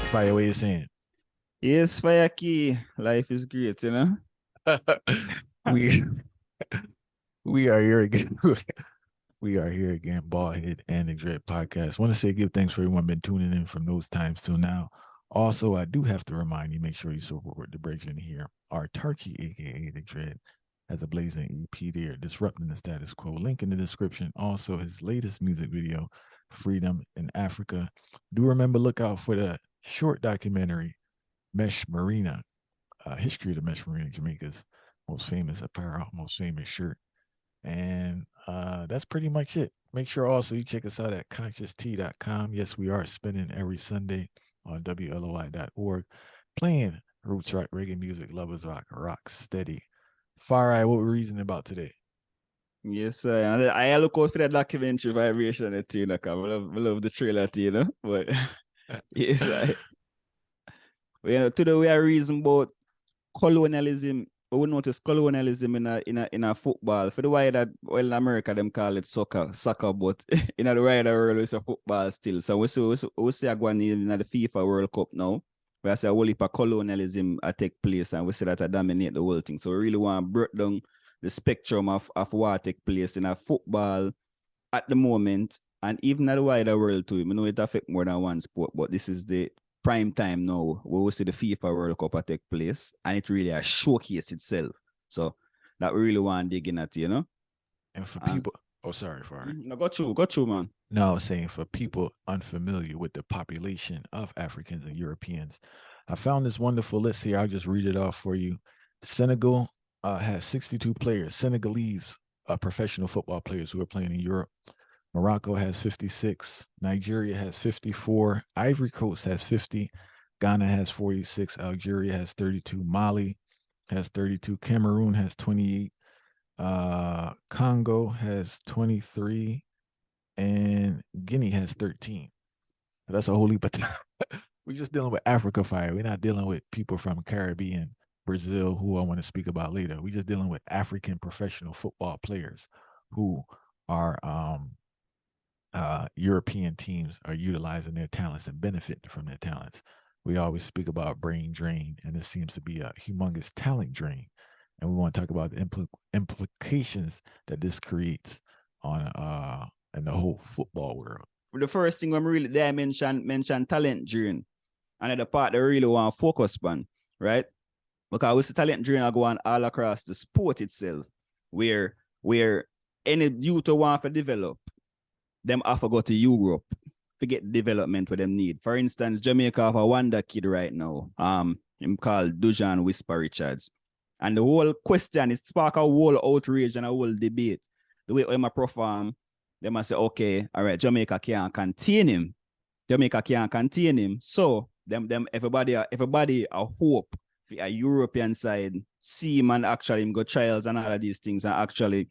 Fire, what you saying? Yes, Fire Key. Life is great, you know? we we are here again. We are here again, Baldhead and the Dread Podcast. Want to say give thanks for everyone been tuning in from those times till now. Also, I do have to remind you, make sure you support the break in here. Autarchii, aka the Dread, has a blazing EP there, disrupting the status quo. Link in the description. Also, his latest music video, Freedom in Africa. Do remember, look out for the short documentary, Mesh Marina, history of the Mesh Marina, Jamaica's most famous apparel, most famous shirt. And that's pretty much it. Make sure also you check us out at conscioust.com. Yes, we are spinning every Sunday on WLOI.org, playing roots rock, reggae music, lovers rock, rock steady. Far Eye, what we're reasoning about today? Yes, sir. And I look out for that documentary vibration, you know, cause I love the trailer, you know? But yes, today we are reasoning about colonialism. We notice colonialism in a football. For the way that in America them call it soccer, but in the wider world it's a football still. So we see going in the FIFA World Cup now. We see a whole heap of colonialism take place and we see that dominate the whole thing. So we really want to break down the spectrum of what take place in a football at the moment and even at the wider world too. I know it affects more than one sport, but this is the prime time now where we see the FIFA World Cup take place and it really a showcase itself. So that we really want to dig in at, you know? And for people, sorry, Far. No, got you, man. No, I was saying for people unfamiliar with the population of Africans and Europeans, I found this wonderful list here. I'll just read it off for you. Senegal has 62 players, Senegalese professional football players who are playing in Europe. Morocco has 56. Nigeria has 54. Ivory Coast has 50. Ghana has 46. Algeria has 32. Mali has 32. Cameroon has 28. Congo has 23. And Guinea has 13. So that's a whole heap of time. We're just dealing with Africa Fire. We're not dealing with people from Caribbean, Brazil, who I want to speak about later. We're just dealing with African professional football players who are European teams are utilizing their talents and benefiting from their talents. We always speak about brain drain, and it seems to be a humongous talent drain. And we want to talk about the implications that this creates on in the whole football world. The first thing I'm really there mention talent drain, and the part they really want to focus on, right? Because we see talent drain are going all across the sport itself, where any youth who want to develop, them have to go to Europe to get development what them need. For instance, Jamaica have a wonder kid right now, him called Dujan Whisper Richards. And the whole question is spark a whole outrage and a whole debate. The way I'm a perform, they must say, okay, all right, Jamaica can't contain him. Jamaica can't contain him. So everybody a hope for a European side, see him and actually him go trials and all of these things and actually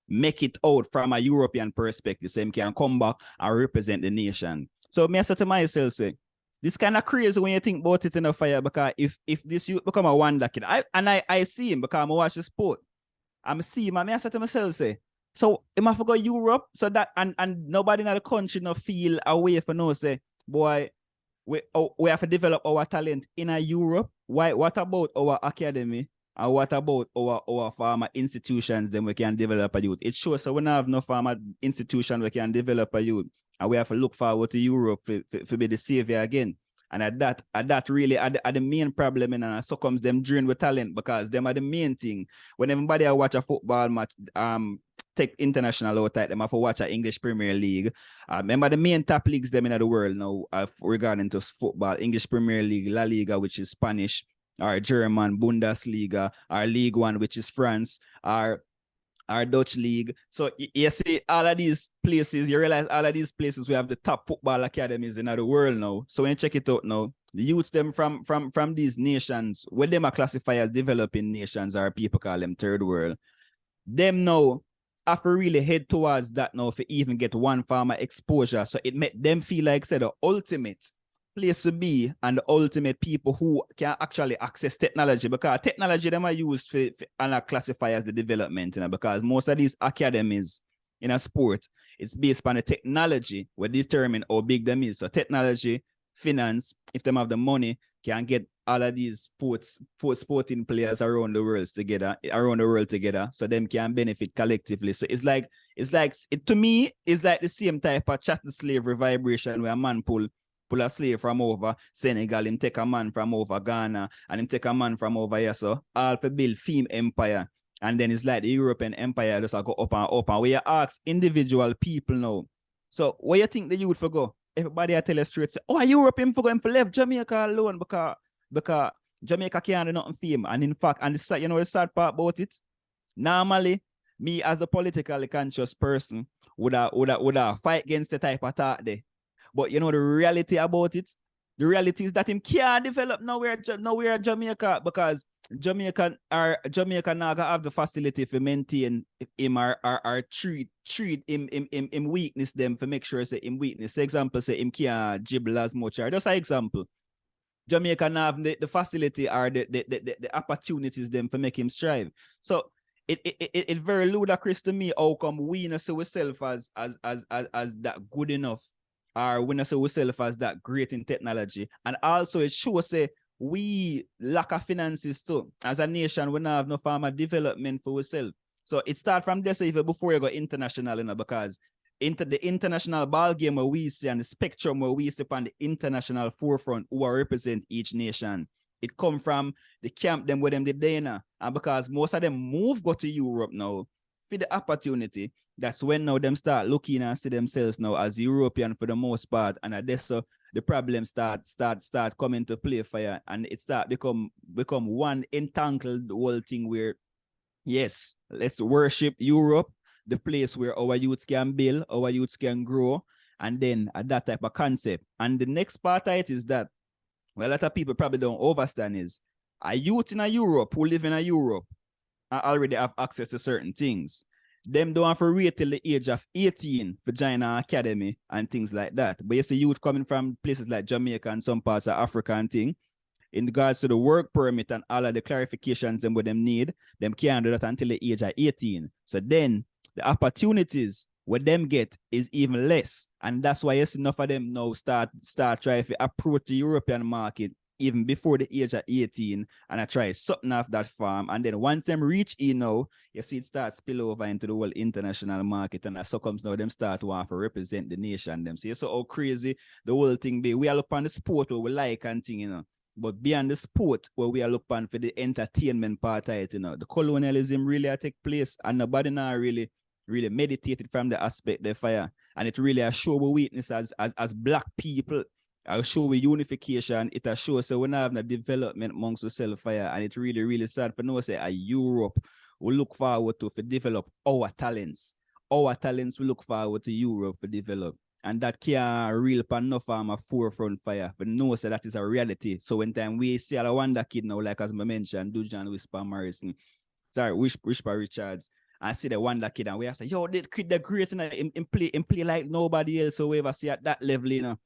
make it out from a European perspective so him can come back and represent the nation. So me I say to myself, say, this kind of crazy when you think about it in a fire, because if this youth become a wonder kid, I see him because I watch the sport. I'm see him and I say to myself, say, so him have to go Europe so that and nobody in the country no feel away for no say, boy, we have to develop our talent in a Europe. Why? What about our academy? And what about our farmer institutions then we can develop a youth? It shows so we don't have no farmer institution we can develop a youth. And we have to look forward to Europe for be the savior again. And at that really are the main problem and so comes them drain with talent because them are the main thing. When everybody watch a football match, take international out them have to watch a English Premier League. Remember the main top leagues them in the world now regarding to football, English Premier League, La Liga, which is Spanish, our German Bundesliga, our League One, which is France, our Dutch league. So you see all of these places, you realize all of these places we have the top football academies in the world now. So when you check it out now, the youths them from these nations, what them are classified as developing nations or people call them third world, them now have to really head towards that now for even get one farmer exposure. So it made them feel like say the ultimate place to be and the ultimate people who can actually access technology, because technology them are used for and classify as the development, you know, because most of these academies in a sport, it's based on the technology will determine how big them is. So technology finance, if them have the money, can get all of these sporting players around the world together, so them can benefit collectively. So it's like to me, it's like the same type of chattel slavery vibration where a man pull a slave from over Senegal, him take a man from over Ghana, and him take a man from over here, so all for build theme empire. And then it's like the European empire just go up and up. And we ask individual people now, so where you think the youth for go? Everybody I tell you straight, say, oh, Europe him for going for left Jamaica alone because Jamaica can't do nothing for him. And in fact, and the sad part about it, normally, me as a politically conscious person would have fight against the type of thought there. But you know the reality about it? The reality is that him can't develop nowhere Jamaica, because Jamaica now have the facility for maintain him or treat him weakness them for make sure say him weakness. Example, say him can't dribble as much, or just an example. Jamaica now have the facility or the opportunities them for make him strive. So it's very ludicrous to me how come we not see ourselves as that good enough, or we not see ourselves as that great in technology. And also it shows say we lack of finances too. As a nation, we don't have no form of development for ourselves. So it starts from this even before you go international, because into the international ball game where we see and the spectrum where we see on the international forefront who represent each nation. It come from the camp them where them did there, and because most of them go to Europe now for the opportunity, that's when now them start looking and see themselves now as European for the most part, and that's so the problem start coming to play for you, and it start become one entangled whole thing where yes, let's worship Europe, the place where our youths can build, our youths can grow, and then at that type of concept. And the next part of it is that, well, a lot of people probably don't understand is a youth in a Europe who live in a Europe and already have access to certain things. Them don't have to wait till the age of 18 for join an academy and things like that. But you see youth coming from places like Jamaica and some parts of Africa and thing, in regards to the work permit and all of the clarifications and what them need, them can't do that until the age of 18. So then the opportunities what them get is even less. And that's why you see enough of them now start trying to approach the European market even before the age of 18 and I try something off that farm. And then once them reach you know, you see it start spill over into the whole international market, and as so comes now them start to want to represent the nation them. See, so how crazy the whole thing be. We are look on the sport where we like and thing, you know. But beyond the sport, where we are looking on for the entertainment part of it, you know, the colonialism really take place, and nobody now really meditated from the aspect they fire. And it really a show we weakness as black people. I show we unification. It a show so we not have the development amongst ourselves fire. And it really sad for no say a Europe we look forward to develop our talents. Our talents we look forward to Europe to develop. And that can't real pan no farm a forefront fire. But no say that is a reality. So when time we see a wonder kid now, like as I mentioned, Dujan Whisper Morrison, Whisper Richards, I see the wonder kid and we say, yo, they kid the great, you know, in play like nobody else. So we ever see at that level, you know.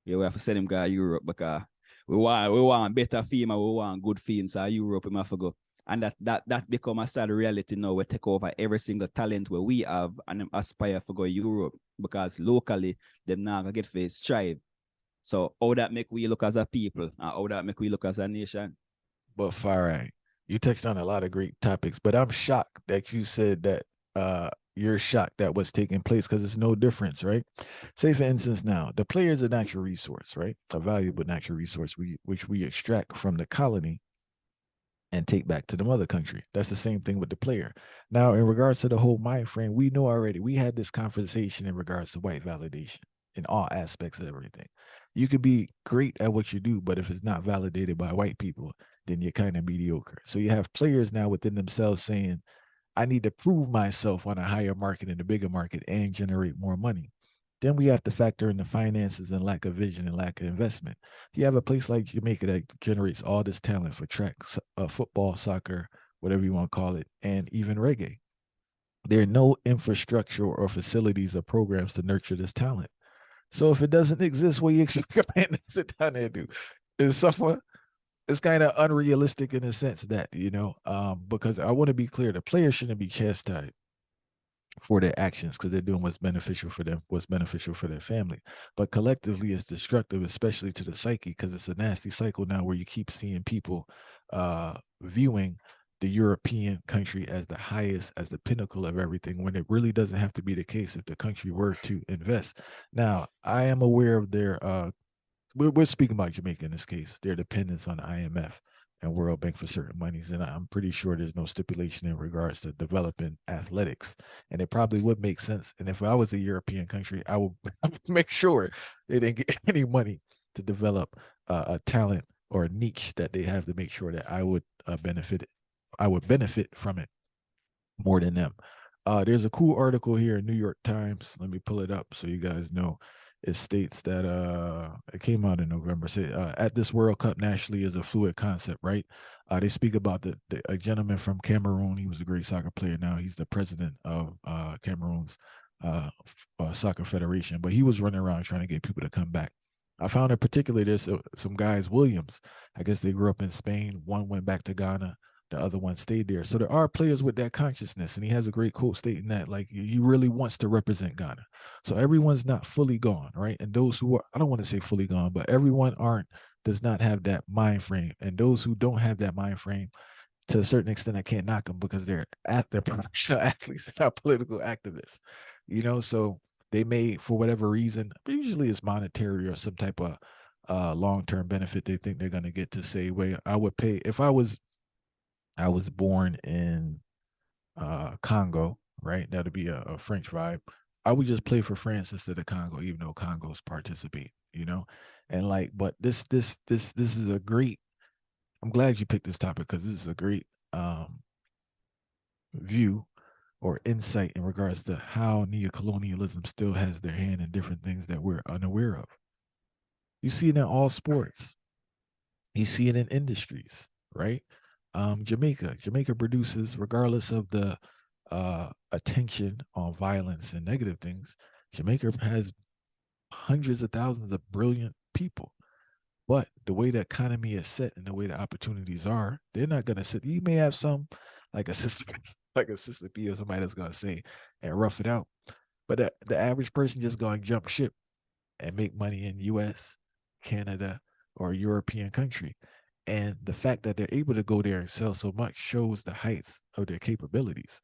Yeah, we have to send him go to Europe because we want better film and we want good films. So Europe we have to go. And that become a sad reality now. We take over every single talent where we have and aspire to go to Europe because locally them now gonna get face strive. So how that make we look as a people and how that make we look as a nation. But far right. You touched on a lot of great topics, but I'm shocked that you said that you're shocked that what's taking place because it's no difference, right? Say, for instance, now the player is a natural resource, right? A valuable natural resource which we extract from the colony and take back to the mother country. That's the same thing with the player. Now, in regards to the whole mind frame, we know already, we had this conversation in regards to white validation in all aspects of everything. You could be great at what you do, but if it's not validated by white people, then you're kind of mediocre. So you have players now within themselves saying, I need to prove myself on a higher market and a bigger market and generate more money. Then we have to factor in the finances and lack of vision and lack of investment. You have a place like Jamaica that generates all this talent for track, football, soccer, whatever you want to call it, and even reggae. There are no infrastructure or facilities or programs to nurture this talent. So if it doesn't exist, what you expect a man to sit down there and do is suffer. It's kind of unrealistic in a sense that, you know, because I want to be clear, the player shouldn't be chastised. for their actions because they're doing what's beneficial for them, what's beneficial for their family. But collectively, it's destructive, especially to the psyche, because it's a nasty cycle now where you keep seeing people viewing the European country as the highest, as the pinnacle of everything, when it really doesn't have to be the case if the country were to invest. Now, I am aware of their we're speaking about Jamaica in this case, their dependence on the IMF and World Bank for certain monies. And I'm pretty sure there's no stipulation in regards to developing athletics. And it probably would make sense. And if I was a European country, I would make sure they didn't get any money to develop a talent or a niche that they have to make sure that I would benefit. I would benefit from it more than them. There's a cool article here in New York Times. Let me pull it up so you guys know. It states that it came out in November. Say at this World Cup nationally is a fluid concept, right? They speak about a gentleman from Cameroon. He was a great soccer player. Now he's the president of Cameroon's soccer federation. But he was running around trying to get people to come back. I found in particular there's some guys, Williams. I guess they grew up in Spain. One went back to Ghana, the other one stayed there. So there are players with that consciousness, and he has a great quote stating that like he really wants to represent Ghana. So everyone's not fully gone, right? And those who are, I don't want to say fully gone, but everyone aren't does not have that mind frame. And those who don't have that mind frame, to a certain extent, I can't knock them because they're professional athletes, they're not political activists, you know. So they may, for whatever reason, usually it's monetary or some type of long-term benefit they think they're going to get to say, wait, I would pay if I was born in Congo, right? That'd be a French vibe. I would just play for France instead of Congo, even though Congos participate, you know. And like, but this is a great. I'm glad you picked this topic because this is a great view or insight in regards to how neo-colonialism still has their hand in different things that we're unaware of. You see it in all sports. You see it in industries, right? Jamaica produces, regardless of the attention on violence and negative things, Jamaica has hundreds of thousands of brilliant people. But the way the economy is set and the way the opportunities are, they're not gonna sit. You may have some like a sister, like a sister B or somebody that's gonna say and rough it out. But the average person just gonna jump ship and make money in US, Canada, or a European country. And the fact that they're able to go there and sell so much shows the heights of their capabilities.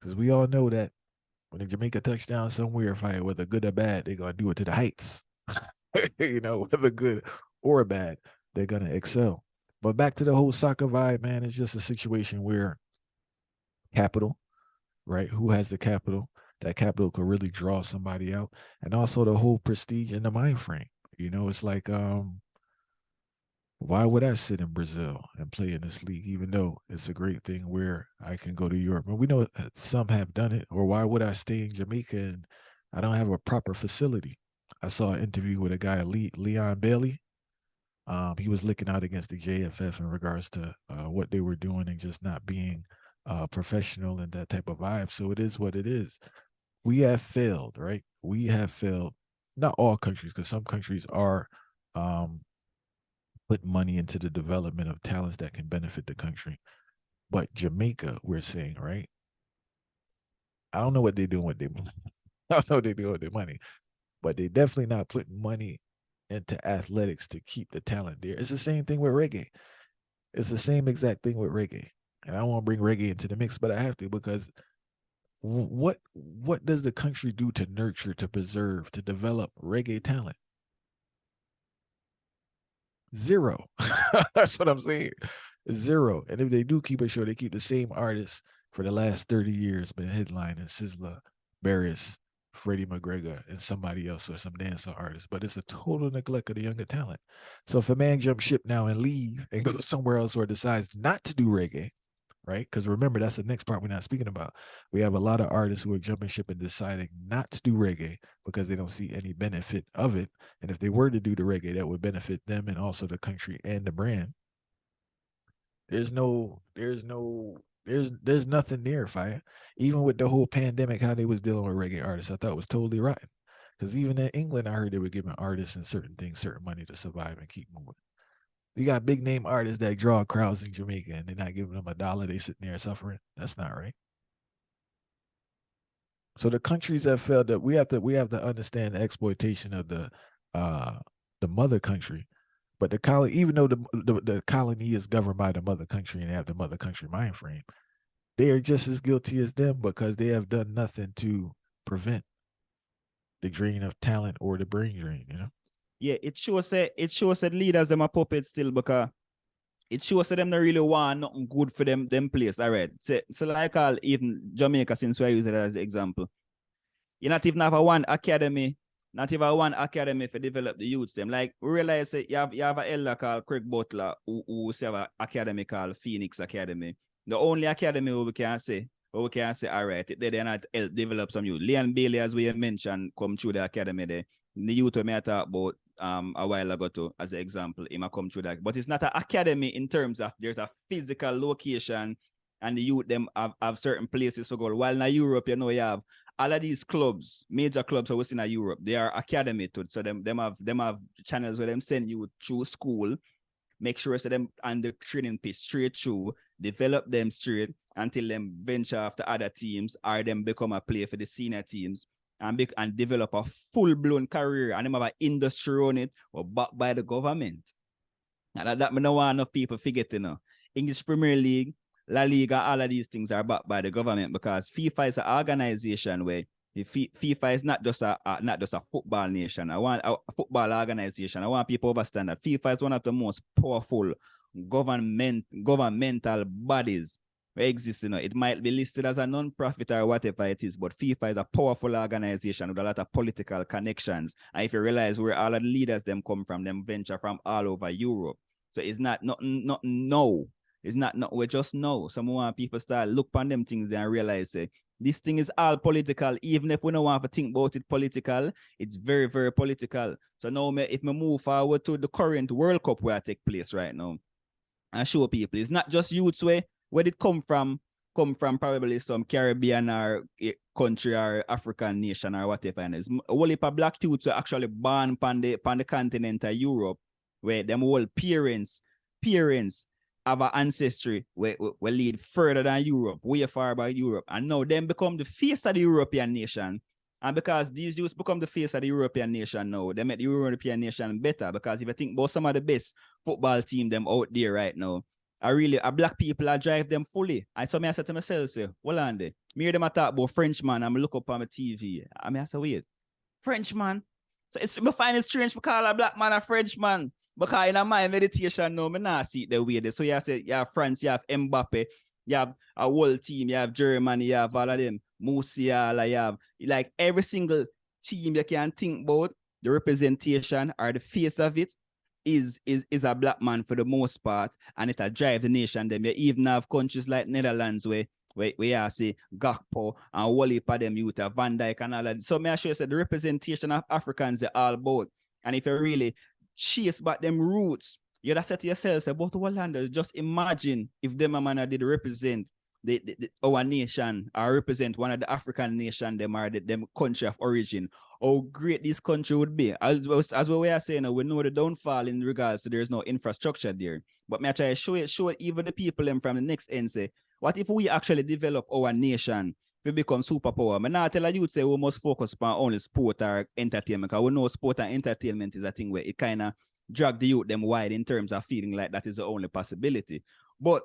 Because we all know that when the Jamaica touchdown somewhere, fire whether good or bad, they're gonna do it to the heights. You know, whether good or bad, they're gonna excel. But back to the whole soccer vibe, man, it's just a situation where capital, right? Who has the capital? That capital could really draw somebody out, and also the whole prestige and the mind frame. You know, it's like why would I sit in Brazil and play in this league, even though it's a great thing where I can go to Europe? And we know some have done it. Or why would I stay in Jamaica and I don't have a proper facility? I saw an interview with a guy, Leon Bailey. He was looking out against the JFF in regards to what they were doing and just not being professional and that type of vibe. So it is what it is. We have failed, right? We have failed. Not all countries, because some countries are um, put money into the development of talents that can benefit the country. But Jamaica, we're saying, right? I don't know what they're doing with their money. I don't know what they're doing with their money, but they definitely not putting money into athletics to keep the talent there. It's the same thing with reggae. It's the same exact thing with reggae. And I don't want to bring reggae into the mix, but I have to because what does the country do to nurture, to preserve, to develop reggae talent? Zero. That's what I'm saying. Zero. And if they do keep it short, they keep the same artists for the last 30 years, been headlining Sizzla, Barris, Freddie McGregor, and somebody else or some dancer artist. But it's a total neglect of the younger talent. So if a man jumps ship now and leave and goes somewhere else or decides not to do reggae, right? Because remember, that's the next part we're not speaking about. We have a lot of artists who are jumping ship and deciding not to do reggae because they don't see any benefit of it. And if they were to do the reggae, that would benefit them and also the country and the brand. There's nothing near fire. Even with the whole pandemic, how they was dealing with reggae artists, I thought was totally rotten. Because even in England, I heard they were giving artists and certain things certain money to survive and keep moving. You got big name artists that draw crowds in Jamaica and they're not giving them $1. They sitting there suffering. That's not right. So the countries that failed, that we have to understand the exploitation of the mother country. But the colony, even though the colony is governed by the mother country and they have the mother country mind frame, they are just as guilty as them because they have done nothing to prevent the drain of talent or the brain drain, you know? Yeah, it shows that leaders them are puppets still, because it shows that them not really want nothing good for them place. All right. So like all even Jamaica, since we use it as an example. You not even have one academy, not even one academy for develop the youths them. Like we realize that you have an elder called Craig Butler who have an academy called Phoenix Academy. The only academy we can say, all right, they not help develop some youth. Leon Bailey, as we mentioned, come through the academy there. The youth we may talk about a while ago too, as an example, he might come through that. But it's not an academy in terms of there's a physical location and the youth them have certain places to go. While in Europe, you know, you have all of these clubs, major clubs are in Europe, they are academy too. So them have channels where them send you through school, make sure so them and the training piece straight through, develop them straight until them venture after other teams or them become a player for the senior teams and develop a full-blown career and them have an industry on it or backed by the government. And that I don't want enough people forget, you know. English Premier League, La Liga, all of these things are backed by the government because FIFA is an organization where FIFA is not just a football nation. I want a football organization. I want people to understand that FIFA is one of the most powerful governmental bodies that exist. You know, it might be listed as a non-profit or whatever it is, but FIFA is a powerful organization with a lot of political connections. And if you realize where all of the leaders them come from, them venture from all over Europe. So it's not no. It's not we just know. Some more people start look on them things and realize this thing is all political. Even if we don't want to think about it political, it's very, very political. So now if we move forward to the current World Cup where it take place right now, and show people it's not just youths where it come from probably some Caribbean or country or African nation or whatever. And it's a whole heap of black youths are actually born on the continent of Europe, where them whole parents have an ancestry where lead further than Europe, way far by Europe. And now them become the face of the European nation. And because these youths become the face of the European nation now, they make the European nation better. Because if you think about some of the best football team them out there right now, black people are drive them fully. And so I said to myself, say, well, on there. Me hear them talk about Frenchman, and I look up on my TV. I say, wait, Frenchman? So I find it strange to call a black man a Frenchman. Because in my meditation now, I not see it the way. So you have France, you have Mbappe, you have a whole team, you have Germany, you have all of them, Musiala, you have like every single team you can think about, the representation or the face of it is a black man for the most part, and it'll drive the nation. Them you even have countries like Netherlands where you see Gakpo and Wally for them youth, Van Dijk and all that. So may I show you the representation of Africans are all about. And if you really chase back them roots, you just say to yourself, about Orlando, just imagine if them a man did represent our nation or represent one of the African nation, them are them country of origin, how great this country would be. As we are saying, we know the downfall in regards to there's no infrastructure there. But me I try to show it even the people them from the next end say, what if we actually develop our nation? We become superpower. I not tell you say we must focus on only sport or entertainment, because we know sport and entertainment is a thing where it kind of drag the youth them wide in terms of feeling like that is the only possibility. But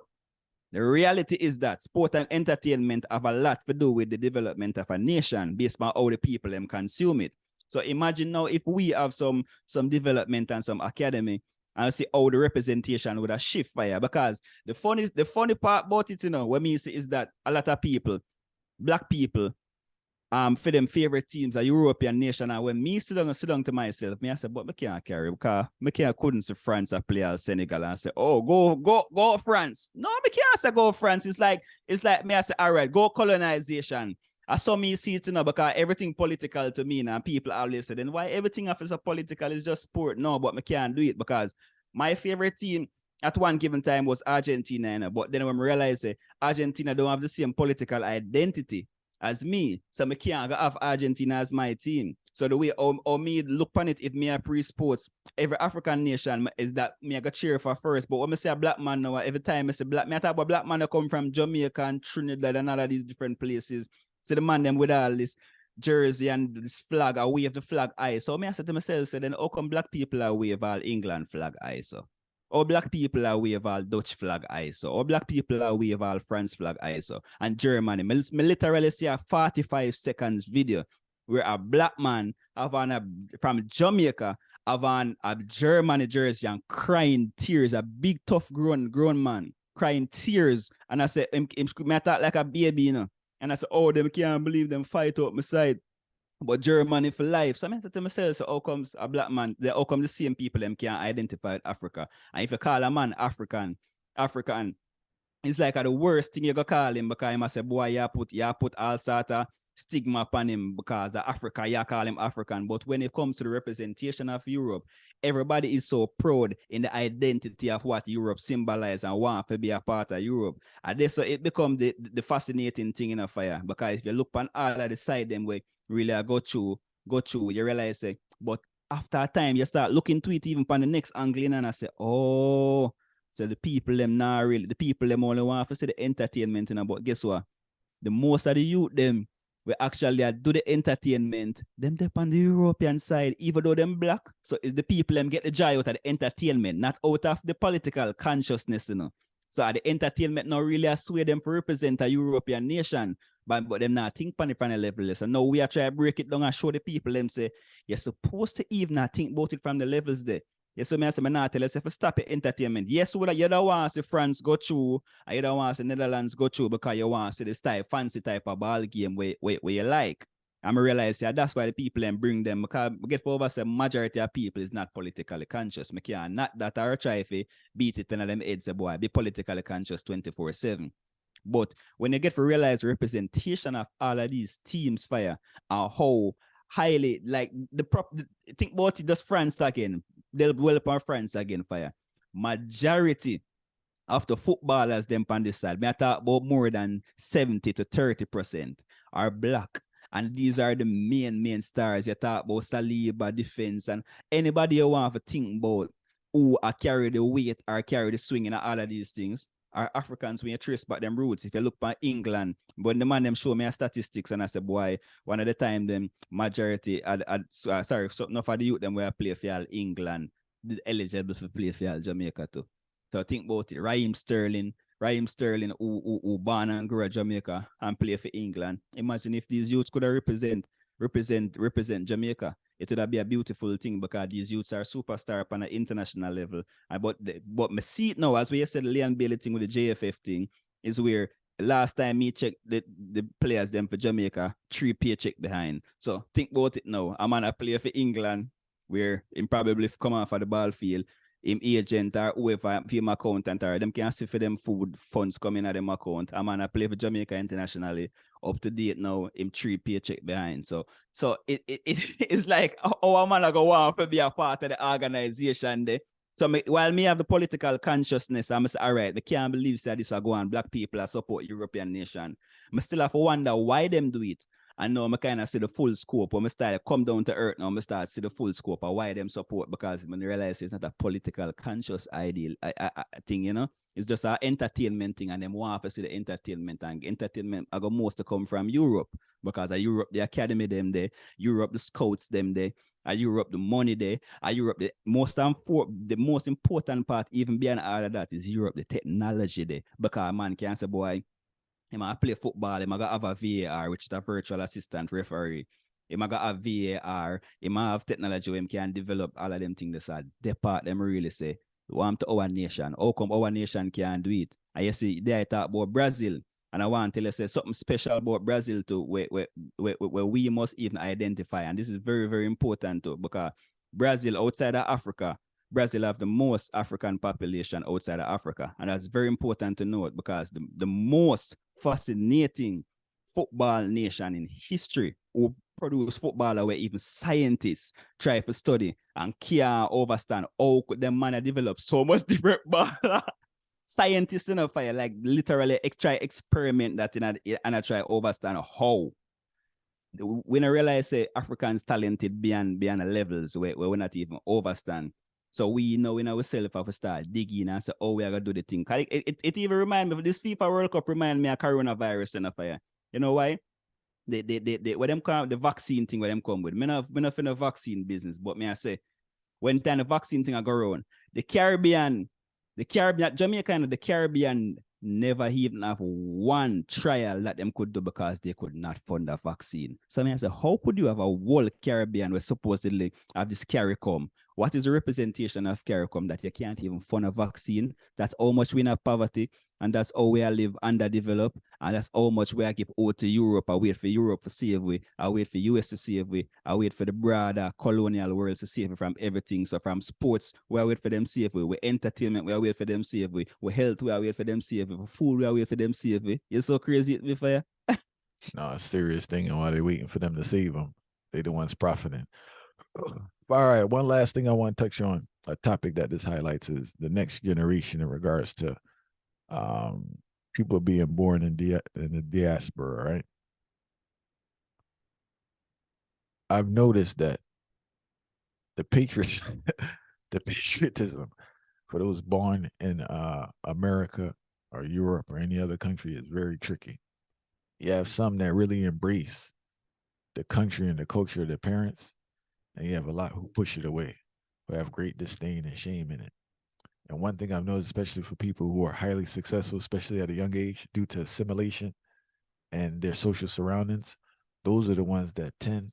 the reality is that sport and entertainment have a lot to do with the development of a nation based on how the people them consume it. So imagine now if we have some development and some academy, and see how the representation would have shift fire. Because the funny part about it, you know, what me see is that a lot of people, black people, for them favorite teams, a European nation, and when me sit down to myself, me I say, but I can't carry because I couldn't see France a play as Senegal and say, oh, go France. No, I can't say go France. It's like me I say, all right, go colonization. I saw me see it, you know, because everything political to me, and people always say, then why everything after a political is just sport? No, but I can't do it because my favorite team at one given time was Argentina, you know, but then when I realized Argentina don't have the same political identity as me, so I can't have Argentina as my team. So the way or me look on it, if me a pre-sports, every African nation is that me I got cheer for first. But when I say a black man now, every time I say black, me I talk about black man that come from Jamaica and Trinidad and all of these different places. See the man them with all this jersey and this flag, I wave the flag high. So me I said to myself, so then how come black people are wave all England flag high? So or black people are wave all Dutch flag ISO, or black people are wave all France flag ISO, and Germany. Me literally see a 45 seconds video where a black man have on from Jamaica have on a Germany jersey and crying tears, a big tough grown man crying tears, and I said, him I talk like a baby, you know, and I said, oh, them can't believe them fight up my side. But Germany for life. So I said to myself, so how comes a black man, how come the same people them can't identify with Africa? And if you call a man African, it's like the worst thing you go call him because he must say, boy, you put all sort of stigma upon him because of Africa, you call him African. But when it comes to the representation of Europe, everybody is so proud in the identity of what Europe symbolizes and want to be a part of Europe. And this, so it becomes the fascinating thing in a fire, because if you look on all of the side them way, really go through, you realize, but after a time, you start looking to it even on the next angle, and I say, oh, so the people them not really, the people them only want to see the entertainment, but guess what? The most of the youth them, we actually do the entertainment, them on the European side, even though them black. So it's the people them get the joy out of the entertainment, not out of the political consciousness, you know. So the entertainment not really sway them to represent a European nation, but them not think on the level. So now we are trying to break it down and show the people them say, you're supposed to even not think about it from the levels there. Yes, so I say, not tell us if stop it entertainment. Yes, you don't want to see France go through, and you don't want to see Netherlands go through because you want to see this fancy type of ball game where you like. And I realize that's why the people then bring them, because we get for over say majority of people is not politically conscious. I can't not that or try to beat it in them heads, boy, be politically conscious 24/7. But when you get to realize the representation of all of these teams fire and how highly like think about it, just France again, they'll dwell upon France again fire. Majority of the footballers them on this side, I talk about more than 70 to 30% are black. And these are the main stars. You talk about Saliba, defense, and anybody you want to think about who carry the weight or carry the swing in all of these things are Africans when you trace back them roots. If you look at England, when the man them show me a statistics and I say, boy, one of the time them majority, sorry, so enough of the youth them where play for England, eligible to play for Jamaica too. So think about it. Raheem Sterling, who born and grew at Jamaica and play for England. Imagine if these youths could represent Jamaica. It would be a beautiful thing because these youths are superstar on an international level. But me see it now, as we said, the Leon Bailey thing with the JFF thing, is where last time me checked the players them for Jamaica, 3 paycheck behind. So think about it now. I'm on a play for England where him probably come off of the ball field, him agent or whoever, him accountant or them can see for them food funds coming out of them account. I'm on a play for Jamaica internationally, up to date now, him 3 paycheck behind. So it's like, oh, man, I go want to be a part of the organization there. So while me have the political consciousness, I'm say, all right, I can't believe that this are going, black people are support European nation. I still have to wonder why them do it. And now I kind of see the full scope. When I start come down to earth now, I start see the full scope of why them support, because when I realize it's not a political conscious ideal thing, you know. It's just an entertainment thing, and them want to see the entertainment, and entertainment I got most to come from Europe, because of Europe, the academy them there, Europe, the scouts them there, Europe, the money there, Europe, the most important part, even beyond all of that, is Europe, the technology there, because man can say, boy, he might play football, he might have a VAR, which is a virtual assistant referee. He might have VAR, he might have technology where he can develop all of them things. The part them really say, want to our nation. How come our nation can't do it? And you see, there I talk about Brazil, and I want to tell you say something special about Brazil too, where we must even identify. And this is very, very important too, because Brazil outside of Africa, Brazil have the most African population outside of Africa. And that's very important to note, because the most fascinating football nation in history who produce footballer where even scientists try to study and can't understand how could them man develop so much different ball. Scientists in a fire, like literally try experiment that and I try to understand how. When I realize say Africans talented beyond the levels where we're not even understand. So we know in ourselves have to start digging and say, oh, we are going to do the thing. It even reminds me of this FIFA World Cup, remind me of coronavirus in a fire. You know why? what them call the vaccine thing where them come with. Me not in the vaccine business, but me I say when time the vaccine thing I go around, the Caribbean, Jamaica and the Caribbean never even have one trial that them could do because they could not fund a vaccine. So I mean, I say, how could you have a whole Caribbean where supposedly have this CARICOM? What is the representation of CARICOM that you can't even fund a vaccine? That's how much we have poverty, and that's how we live underdeveloped, and that's how much we give out to Europe. I wait for Europe to save we, I wait for US to save we, I wait for the broader colonial world to save we from everything. So from sports, we wait for them save we, with entertainment, we wait for them save we, with health, we wait for them save we, for food, we wait for them save we. You're so crazy before you. No, a serious thing, and while they're waiting for them to save them, they the ones profiting. All right, one last thing I want to touch on, a topic that this highlights is the next generation in regards to people being born in the diaspora, right? I've noticed that the the patriotism for those born in America or Europe or any other country is very tricky. You have some that really embrace the country and the culture of their parents, and you have a lot who push it away, who have great disdain and shame in it. And one thing I've noticed, especially for people who are highly successful, especially at a young age, due to assimilation and their social surroundings, those are the ones that tend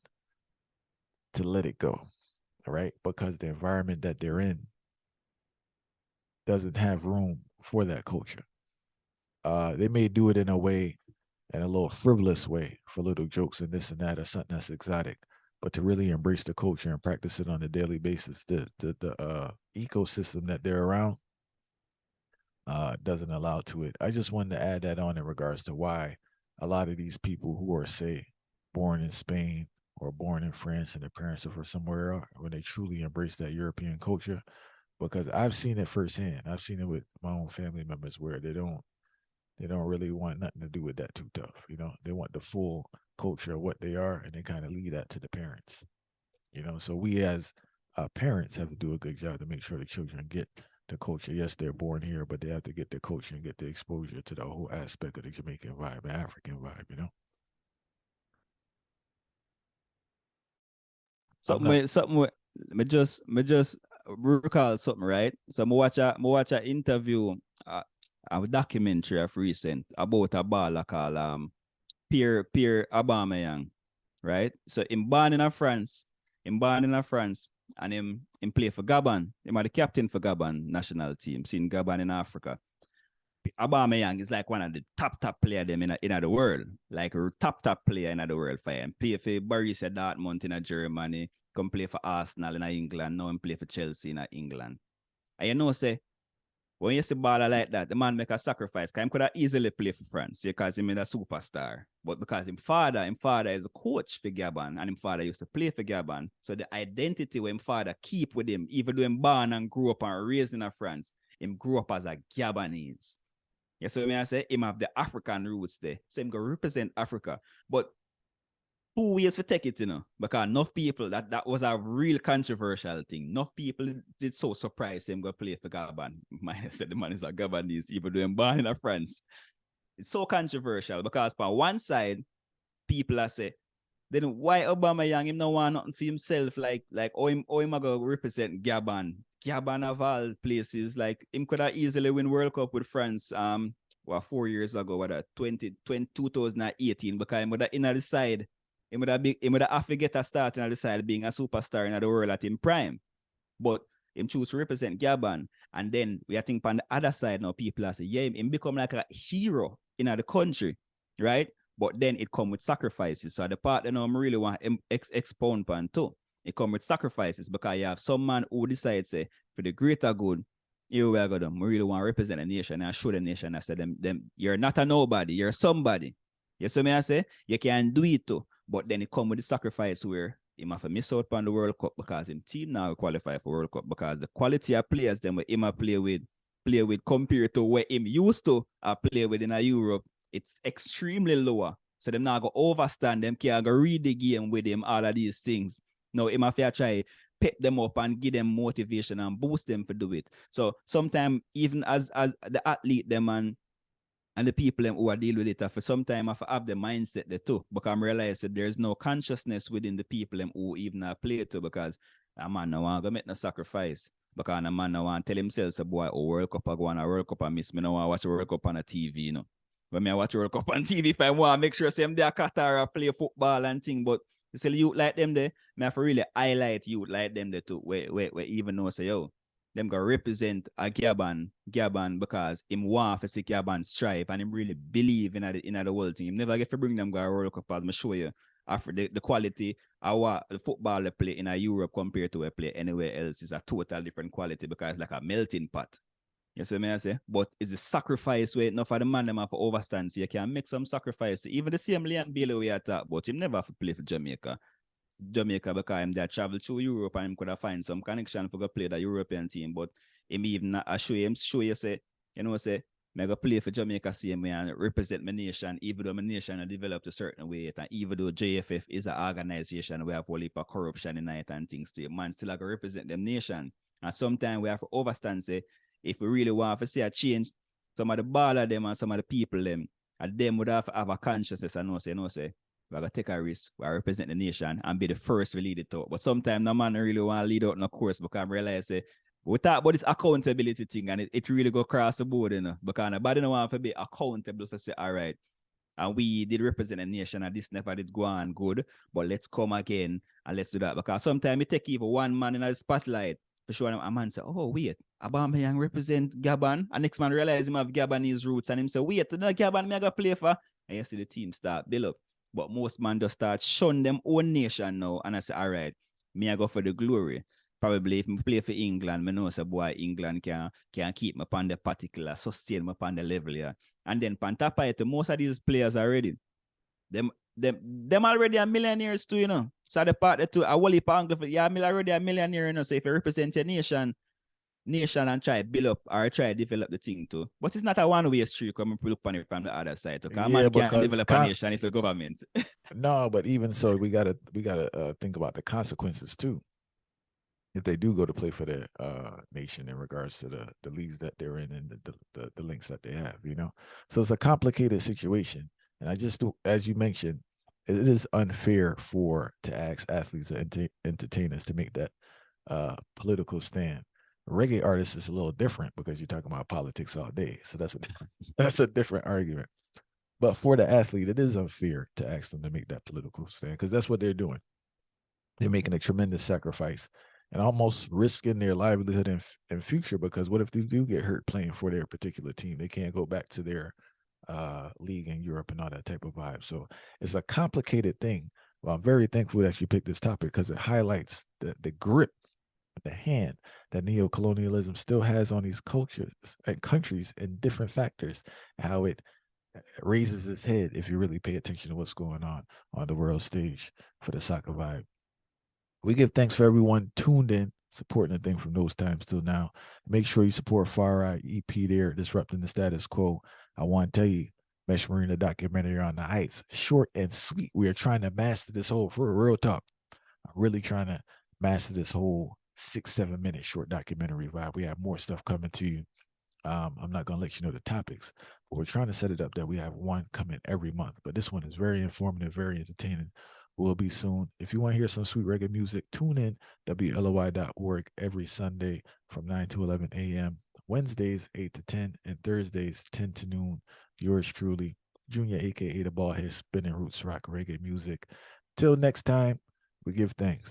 to let it go, all right? Because the environment that they're in doesn't have room for that culture. They may do it in a way, in a little frivolous way, for little jokes and this and that, or something that's exotic. But to really embrace the culture and practice it on a daily basis, the ecosystem that they're around doesn't allow to it. I just wanted to add that on in regards to why a lot of these people who are, say, born in Spain or born in France and their parents are from somewhere else, when they truly embrace that European culture, because I've seen it firsthand. I've seen it with my own family members where they don't really want nothing to do with that too tough. You know, they want the full culture of what they are, and they kind of leave that to the parents. You know, so we as parents have to do a good job to make sure the children get the culture. Yes, they're born here, but they have to get the culture and get the exposure to the whole aspect of the Jamaican vibe, African vibe. You know, I'm not. Something with me just recall something, right? So I watch a interview, a documentary of recent about a baller called Pierre Aubameyang, right? So him born in France, and him play for Gabon. Him are the captain for Gabon national team, seen Gabon in Africa. Aubameyang is like one of the top player them in the world, like a top player in the world for him. Play for Borussia Dortmund in Germany, come play for Arsenal in England, now him play for Chelsea in England. And you know, say, when you see baller like that, the man make a sacrifice. Because him could have easily play for France because him is a superstar. But because him father is a coach for Gabon, and him father used to play for Gabon. So the identity when him father keep with him, even though him born and grew up and raised in France, him grew up as a Gabonese. Yeah, so when I say him have the African roots there. So him go represent Africa. But 2 years for take it, you know, because enough people, that was a real controversial thing. Enough people did so surprised him go play for Gabon. Might said the man is a Gabonese, even though him born in France. It's so controversial because on one side, people are say, then why Aubameyang him no want nothing for himself, like oh him go represent Gabon. Gabon of all places, like him could have easily win World Cup with France 4 years ago, 2018, because him would have in the side. He would have to get a start in the side being a superstar in the world at him prime. But him choose to represent Gabon. And then we think on the other side now, people are saying, yeah, him become like a hero in the country, right? But then it come with sacrifices. So the part that I really want to expound on too. It come with sacrifices because you have some man who decides, say, for the greater good, here we go them. We really want to represent the nation and show the nation. I said them you're not a nobody, you're somebody. You see me I say? You can do it too. But then it come with the sacrifice where he have to miss out on the World Cup because his team now qualify for World Cup because the quality of players them where him play with compared to where him used to play with in Europe, it's extremely lower. So them now go overstand them, can't go read the game with him, all of these things. Now him have to try pep them up and give them motivation and boost them to do it. So sometimes even as the athlete them and And the people them who are dealing with it for some time have the mindset there too. Because I realize that there's no consciousness within the people them who even play to, because a man no want to make no sacrifice. Because a man no want to tell himself, a boy, oh, World Cup, I go on a World Cup and miss me, no want to watch a World Cup on a TV, you know. When me I watch a World Cup on TV, if I want to make sure them they are Qatar play football and thing, but you see youth like them there, me have to really highlight youth like them there too, where even know say, yo, them go represent a Gabon because him want to see Gabon strive and him really believe in the whole thing. Him never get to bring them go a World Cup, as I show you after the quality of what the football they play in Europe compared to a play anywhere else is a total different quality, because it's like a melting pot. You see what I say? But it's a sacrifice where enough for the man them have to overstand, so you can make some sacrifice. Even the same Leon Bailey we are talking about, him never have to play for Jamaica because him there travel through Europe and him could have find some connection for go play the European team. But him even not show you say, you know, say, I go play for Jamaica same way and represent my nation, even though my nation has developed a certain way, and even though JFF is an organization where have a heap of corruption in it and things to man still go represent them nation. And sometimes we have to overstand, say, if we really want to see a change, some of the baller them and some of the people them, and them would have a consciousness and say, we're going to take a risk, we represent the nation and be the first to lead it out. But sometimes no man really want to lead out no course, because I realize we talk about this accountability thing and it really go across the board, you know, because nobody don't want to be accountable for say, all right, and we did represent a nation and this never did go on good, but let's come again and let's do that. Because sometimes it take even one man in the spotlight for sure, a man say, oh, wait, Aubameyang represent Gabon, and next man realize him have Gabonese roots, and him say, wait, the Gabon me I go play for, and you see the team start build up. But most man just start shun them own nation now, and I say, all right, me I go for the glory. Probably if I play for England, I know say, boy, England can keep me upon the particular, sustain me upon the level, yeah. And then on top of it, most of these players already, them already are millionaires too, you know. So the part that too, a whole heap of angle, yeah, already a millionaire, you know. So if you represent your nation and try to build up or try to develop the thing too. But it's not a one-way street, come look on it from the other side. Okay? A man can't develop a nation, it's the government. No, but even so, we gotta think about the consequences too. If they do go to play for their nation in regards to the leagues that they're in and the links that they have, you know. So it's a complicated situation. And I just, as you mentioned, it is unfair to ask athletes and entertainers to make that political stand. Reggae artists is a little different because you're talking about politics all day. So that's a different argument. But for the athlete, it is unfair to ask them to make that political stand, because that's what they're doing. They're making a tremendous sacrifice and almost risking their livelihood in future, because what if they do get hurt playing for their particular team? They can't go back to their league in Europe and all that type of vibe. So it's a complicated thing. Well, I'm very thankful that you picked this topic, because it highlights the grip, the hand that neo-colonialism still has on these cultures and countries and different factors, how it raises its head if you really pay attention to what's going on the world stage for the soccer vibe. We give thanks for everyone tuned in, supporting the thing from those times till now. Make sure you support Far Eye EP there, Disrupting the Status Quo. I want to tell you, Mesh Marina documentary on the Heights, short and sweet. We are trying to master this whole, for real talk, I'm really trying to master this whole 6-7 minute short documentary vibe. We have more stuff coming to you. I'm not going to let you know the topics, but we're trying to set it up that we have one coming every month. But this one is very informative, very entertaining. Will be soon. If you want to hear some sweet reggae music, tune in WLOI.org every Sunday from 9 to 11 a.m., Wednesdays 8 to 10, and Thursdays 10 to noon. Yours truly, Junior, aka the Ballhead, spinning roots rock reggae music. Till next time, we give thanks.